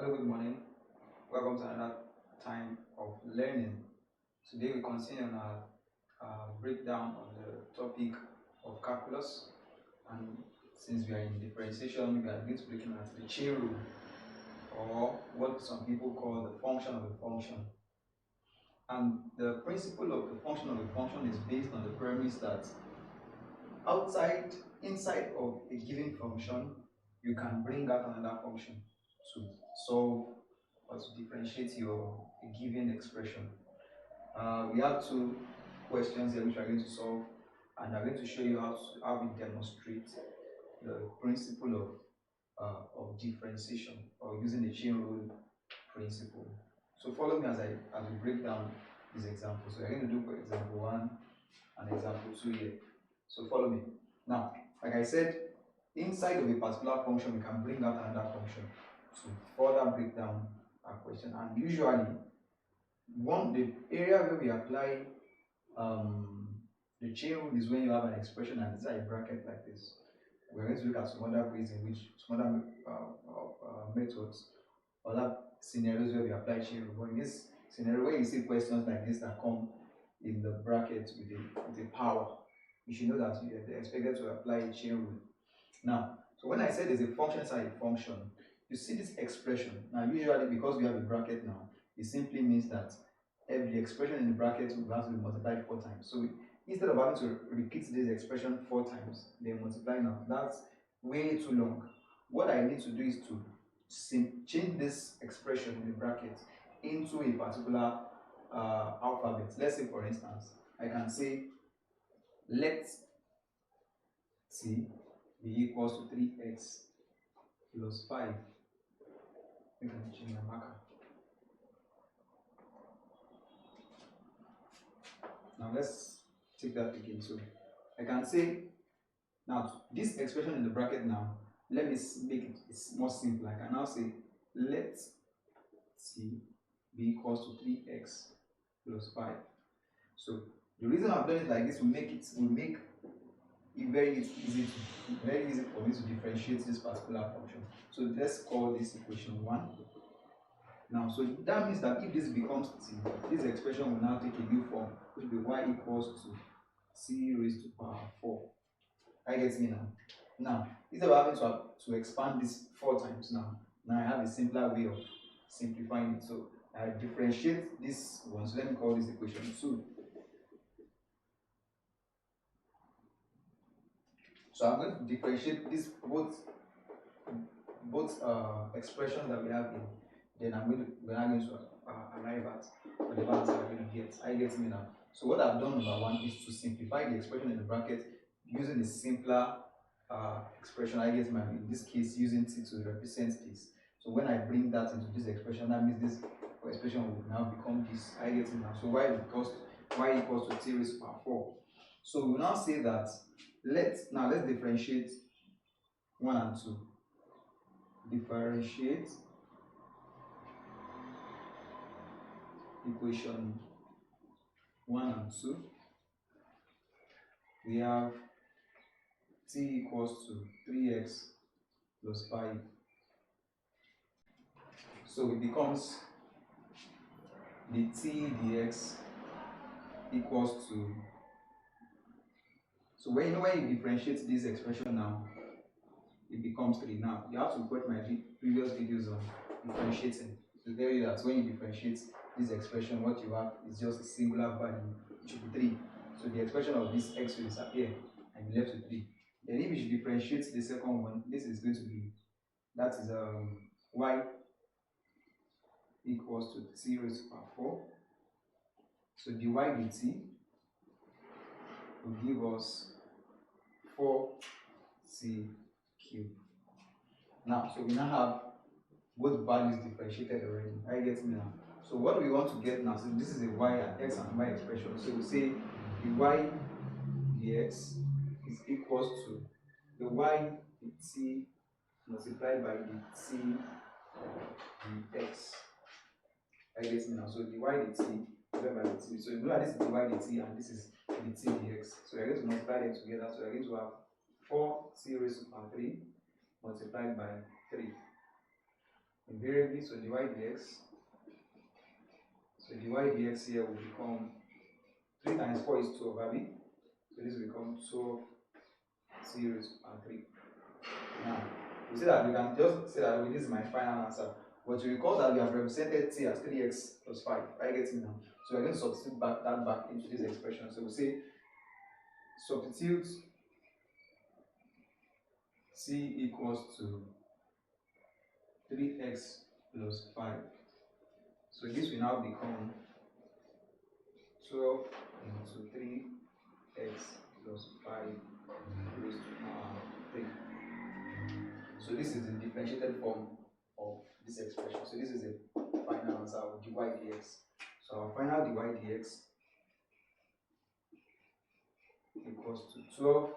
Hello, good morning. Welcome to another time of learning. Today we continue on our breakdown on the topic of calculus, and since we are in differentiation, we are going to be looking at the chain rule, or what some people call the function of a function. And the principle of the function of a function is based on the premise that inside of a given function, you can bring out another function to solve or to differentiate your given expression. We have two questions here which we are going to solve, and I'm going to show you how we demonstrate the principle of differentiation, or using the chain rule principle. So follow me as we break down these examples. So we're going to do for example 1 and example 2 here. So follow me. Now, like I said, inside of a particular function, we can bring out another function to further break down our question. And usually, the area where we apply the chain rule is when you have an expression and inside a bracket like this. We're going to look at some other ways in which some other methods, other scenarios where we apply chain rule. But in this scenario, where you see questions like this that come in the bracket with a power, you should know that you're expected to apply a chain rule. Now, so when I say there's a function inside a function, you see this expression. Now, usually because we have a bracket now, it simply means that every expression in the bracket will have to be multiplied 4 times. So instead of having to repeat this expression 4 times, then multiply now. That's way too long. What I need to do is to change this expression in the bracket into a particular alphabet. Let's say, for instance, I can say let t be equals to 3x plus 5. We can change the marker. Now let's take that again. So I can say, now this expression in the bracket now, let me make it more simple. I can now say let t be equals to 3x plus 5. So the reason I've done it like this will make it very easy for me to differentiate this particular function. So let's call this equation 1. Now, so that means that if this becomes t, this expression will now take a new form, which will be y equals to t raised to power 4. I get me now. Now, instead of having to expand this 4 times now I have a simpler way of simplifying it. So I differentiate this one. So let me call this equation 2. So I'm going to differentiate this both expressions that we have in. Then we're not going to arrive at whatever answer we're going to get. I get me now. So what I've done, number 1, is to simplify the expression in the bracket using a simpler expression. I get me, in this case, using t to represent this. So when I bring that into this expression, that means this expression will now become this. I get it now. So y equals to t raised to power 4. So we will now say that let's differentiate 1 and 2. Differentiate equation 1 and 2. We have t equals to 3x plus 5. So it becomes the t dx equals to. So when you differentiate this expression now, it becomes 3. Now you have to watch my previous videos on differentiating to tell you that when you differentiate this expression, what you have is just a singular value, which will be 3. So the expression of this x will disappear and be left with 3. Then if you differentiate the second one, this is going to be, that is y equals to t raised to power 4. So dy dt will give us 4t cubed. Now, so we now have both values differentiated already. I get me now. So what we want to get now, so this is a y and x and y expression. So we say the y dx is equals to the y dt multiplied by the t dx. I get me now. So the y dt divided by the t. So you know that this is the y dt and this is the t dx. So we're going to multiply them together. So we're going to have 4t raised to power 3 multiplied by 3. invariably. So dy dx. So dy dx here will become 3 times 4 is 12, Abby. So this will become 12 t raised to power 3. Now, we say that we can just say that okay, this is my final answer. But you recall that we have represented t as 3x plus 5. I get it now. So we're going to substitute that back into this expression. So we say substitute t equals to 3x plus 5. So this will now become 12 into 3x plus 5 raised to power 3. So this is the differentiated form of this expression. So this is the final answer of dy dx. So our final dy dx equals to 12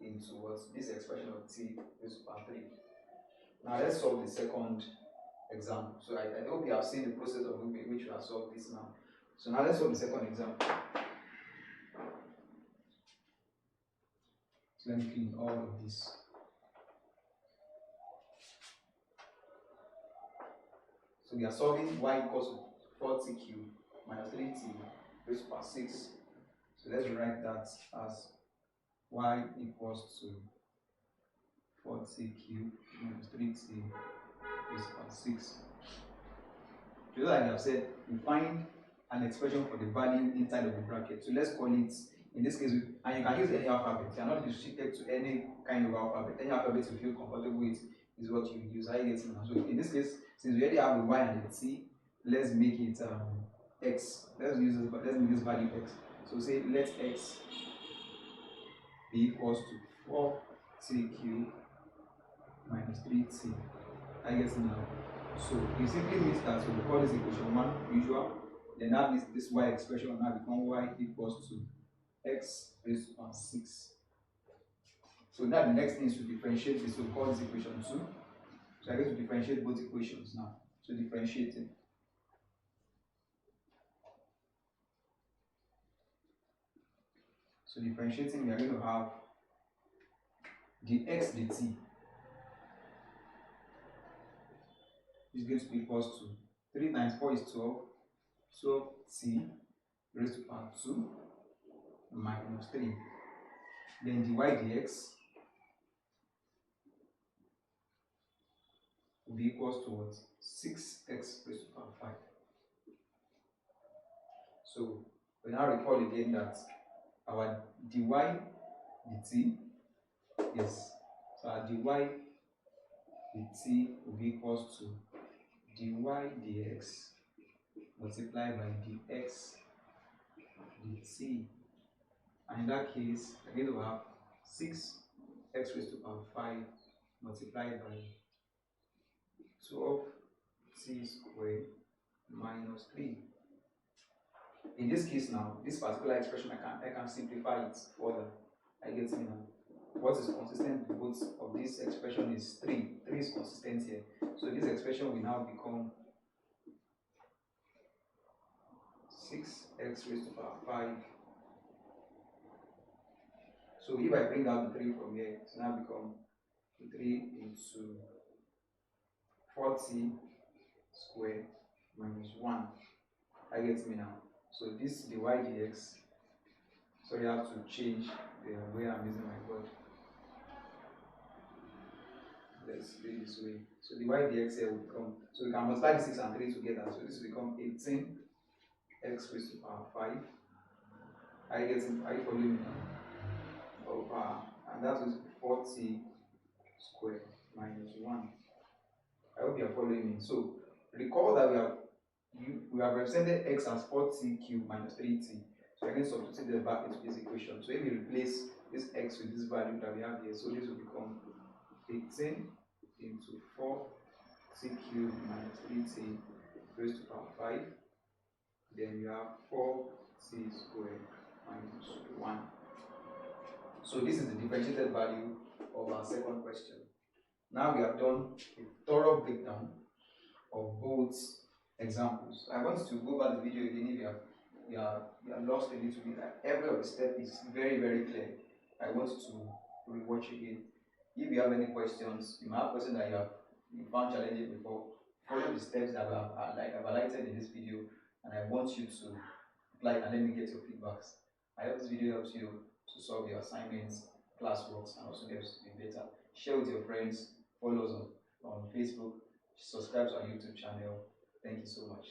into what? This expression of t raised to power 3. Now let's solve the second example. So I hope you have seen the process of which we have solved this now. So now let's solve the second example. So let me clean all of this. So we are solving y equals to 4t cubed minus 3t raised to power 6. So let's rewrite that as y equals to 4t cubed minus 3t raised to power 6. Just like I have said, we find an expression for the value inside of the bracket. So let's call it, in this case, and you can use any alphabet. You are not restricted to any kind of alphabet. Any alphabet you feel comfortable with is what you use. I get it now. So in this case, since we already have a y and a t, let's make it x. Let's make this value x. So say let x be equals to 4t cubed minus 3t. I get it now. So it simply means that we call this equation 1 usual. Then that means this y expression will now become y equals to x raised to power 6. So now the next thing is to differentiate this. So we call this equation 2. So I'm going to differentiate both equations now. So differentiating. So differentiating, we are going to have the x dt is going to be equals to 3 times 4 is 12. 12t raised to power 2 minus 3. Then dy dx will be equals to what? 6x raised to power 5. So we now recall again that our dy dt, yes, so our dy dt will be equals to dy dx multiplied by dx dt. And in that case, we're going to have 6x raised to power 5 multiplied by 12t squared minus 3. In this case now, this particular expression, I can simplify it further. I get it now. What is consistent with both of this expression is 3. 3 is consistent here. So this expression will now become 6x raised to power 5. So if I bring out the 3 from here, it will now become 3 into 40 squared minus 1. I get me now. So this dy dx, so you have to change the way I'm using my board. Let's do it this way. So dy dx here will become, so we can multiply the 6 and 3 together. So this will become 18x raised to power 5. Are you following me now? Over, and that is 40 squared minus 1. I hope you are following me. So recall that we have represented x as 4t cubed minus 3t. So again, substitute this back into this equation. So if you replace this x with this value that we have here, so this will become 18 into 4t cubed minus 3t raised to power 5. Then you have 4t squared minus 1. So this is the differentiated value of our second question. Now we have done a thorough breakdown of both examples. I want to go over the video again if you are lost a little bit. Every of the step is very, very clear. I want to rewatch again. If you have any questions, you might have questions that you found challenging before, follow the steps that I've highlighted in this video, and I want you to apply it and let me get your feedbacks. I hope this video helps you to solve your assignments, classworks, and also helps you be better. Share with your friends, follow us on Facebook, subscribe to our YouTube channel. Thank you so much.